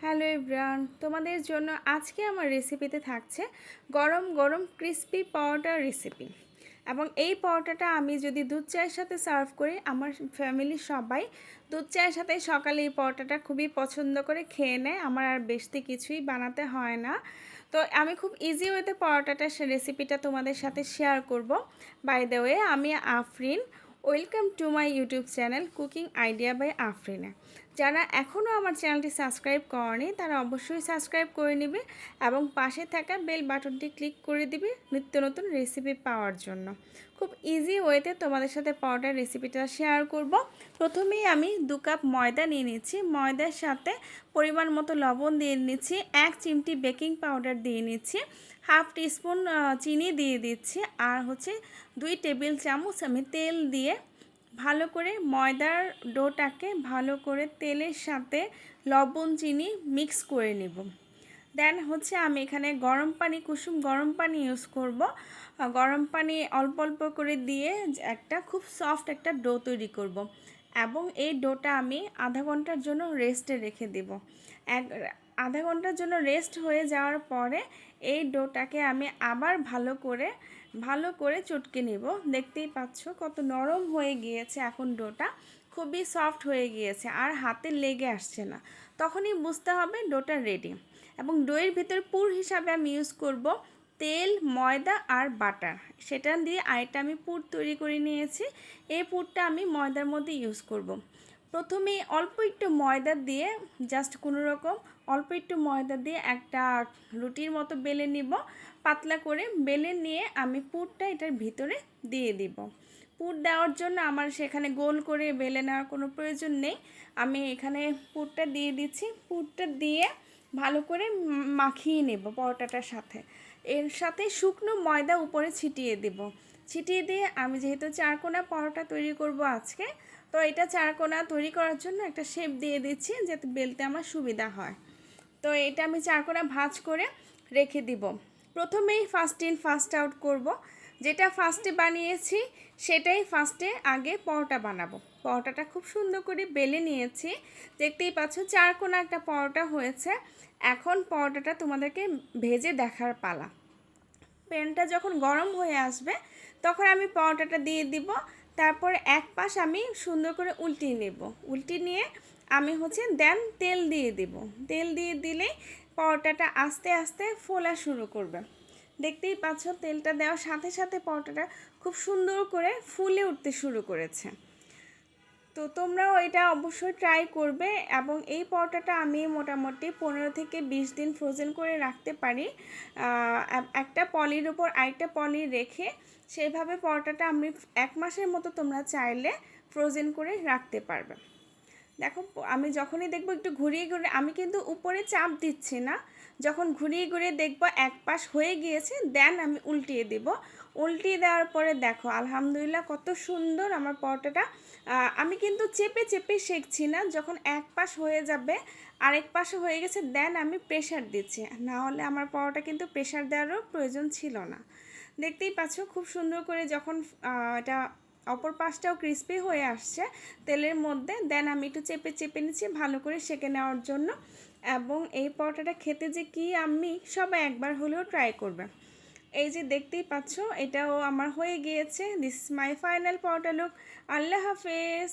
Hello everyone, তোমাদের জন্য আজকে আমার রেসিপিতে থাকছে গরম গরম ক্রিস্পি পরোটার রেসিপি। এবং এই পরোটাটা আমি যদি দুধ চায়ের সাথে সার্ভ করি, আমার ফ্যামিলির সবাই দুধ চায়ের সাথে সকালে এই পরোটাটা খুবই পছন্দ করে খেয়ে নেয়। আমার আর বেশি কিছুই বানাতে হয় না। তো আমি খুব ইজি ওয়েতে পরোটাটা রেসিপিটা তোমাদের সাথে শেয়ার করব। বাই দ্য ওয়ে, আমি Afrin. Welcome to my YouTube channel cooking idea by আফরিনে। যারা এখনও আমার চ্যানেলটি সাবস্ক্রাইব করেনি তারা অবশ্যই সাবস্ক্রাইব করে নেবে এবং পাশে থাকা বেল বাটনটি ক্লিক করে দিবে নিত্য নতুন রেসিপি পাওয়ার জন্য। খুব ইজি ওয়েতে তোমাদের সাথে পরোটার রেসিপিটা শেয়ার করব। প্রথমেই আমি 2 কাপ ময়দা নিয়ে নিচ্ছি। ময়দার সাথে পরিমাণ মতো লবণ দিয়ে নিচ্ছি, 1 চিমটি বেকিং পাউডার দিয়ে নিচ্ছি, হাফ টিস্পুন চিনি দিয়ে দিচ্ছি, আর 2 টেবিল চামচ আমি তেল দিয়ে ভালো করে ময়দার ডোটাকে ভালো করে তেলের সাথে লবণ চিনি মিক্স করে নেব। দেন আমি এখানে গরম পানি, কুসুম গরম পানি ইউজ করব। গরম পানি অল্প অল্প করে দিয়ে একটা খুব সফট একটা ডো তৈরি করব এবং এই ডোটা আমি আধা ঘন্টার জন্য রেস্টে রেখে দেব। আধা ঘন্টার জন্য রেস্ট হয়ে যাওয়ার পরে এই ডোটাকে আমি আবার ভালো করে চটকে নেব। দেখতেই পাচ্ছ কত নরম হয়ে গিয়েছে, এখন ডোটা খুবই সফট হয়ে গিয়েছে আর হাতে লেগে আসছে না। তখনই বুঝতে হবে ডোটা রেডি। এবং দইয়ের ভিতর পুর হিসাবে আমি ইউজ করব তেল, ময়দা আর বাটার। সেটা দিয়ে আরেকটা আমি পুর তৈরি করে নিয়েছি। এই পুরটা আমি ময়দার মধ্যে ইউজ করব। প্রথমে অল্প একটু ময়দা দিয়ে অল্প একটু ময়দা দিয়ে একটা রুটির মতো বেলে নিব। পাতলা করে বেলে নিয়ে আমি পুরটা এটার ভিতরে দিয়ে দিব। পুর দেওয়ার জন্য আমার সেখানে গোল করে বেলে নেওয়ার কোনো প্রয়োজন নেই। আমি এখানে পুরটা দিয়ে দিচ্ছি। পুরটা দিয়ে ভালো করে মাখিয়ে নেব পরোটাটার সাথে। এর সাথে শুকনো ময়দা উপরে ছিটিয়ে দেব। ছিটিয়ে দিয়ে আমি যেহেতু চারকোনা পরোটা তৈরি করব আজকে, তো এটা চারকোনা তৈরি করার জন্য একটা শেপ দিয়ে দিচ্ছি যাতে বেলতে আমার সুবিধা হয়। তো এটা আমি চারকোনা ভাঁজ করে রেখে দিব। প্রথমেই ফার্স্ট ইন ফার্স্ট আউট করব। যেটা ফার্স্টে বানিয়েছি সেটাই ফার্স্টে আগে পরোটা বানাবো। পরোটাটা খুব সুন্দর করে বেলে নিয়েছি। দেখতেই পাচ্ছ চারকোনা একটা পরোটা হয়েছে। এখন পরোটাটা তোমাদেরকে ভেজে দেখার পালা। প্যানটা যখন গরম হয়ে আসবে তখন আমি পরোটাটা দিয়ে দিব। তারপর এক পাশ আমি সুন্দর করে উল্টিয়ে নেব। উল্টিয়ে নিয়ে আমি দেন তেল দিয়ে দেব। তেল দিয়ে দিলেই পরোটাটা আস্তে আস্তে ফোলা শুরু করবে। দেখতেই পাচ্ছ তেলটা দেওয়ার সাথে সাথে পরোটাটা খুব সুন্দর করে ফুলে উঠতে শুরু করেছে। তো তোমরাও এটা অবশ্যই ট্রাই করবে। এবং এই পরোটাটা আমি মোটামুটি 15 থেকে 20 দিন ফ্রোজেন করে রাখতে পারি। একটা পলির উপর আরেকটা পলি রেখে সেইভাবে পরোটাটা আমি 1 মাসের মতো তোমরা চাইলে ফ্রোজেন করে রাখতে পারবে। দেখো, আমি যখনই দেখব একটু ঘুরিয়ে ঘুরিয়ে, আমি কিন্তু উপরে চাপ দিচ্ছি না, যখন ঘুরিয়ে ঘুরিয়ে দেখব এক পাশ হয়ে গিয়েছে দেন আমি উল্টিয়ে দেব। উল্টিয়ে দেওয়ার পরে দেখো আলহামদুলিল্লাহ কত সুন্দর আমার পরোটাটা। আমি কিন্তু চেপে চেপে সেঁকছি না, যখন এক পাশ হয়ে যাবে আরেক পাশে হয়ে গেছে দেন আমি প্রেশার দিচ্ছি, না হলে আমার পরোটা কিন্তু প্রেশার দেওয়ারও প্রয়োজন ছিল না। দেখতেই পাচ্ছ খুব সুন্দর করে যখন এটা অপর পাশটাও ক্রিস্পি হয়ে আসছে তেলের মধ্যে, দেন আমি একটু চেপে চেপে নিচ্ছি ভালো করে সেঁকে নেওয়ার জন্য। এবং এই পরোটাটা খেতে যে কি আমি সবাই একবার হলেও ট্রাই করবে। এই যে দেখতেই পাচ্ছ এটাও আমার হয়ে গিয়েছে। This is my final paratha look. আল্লাহ হাফেজ।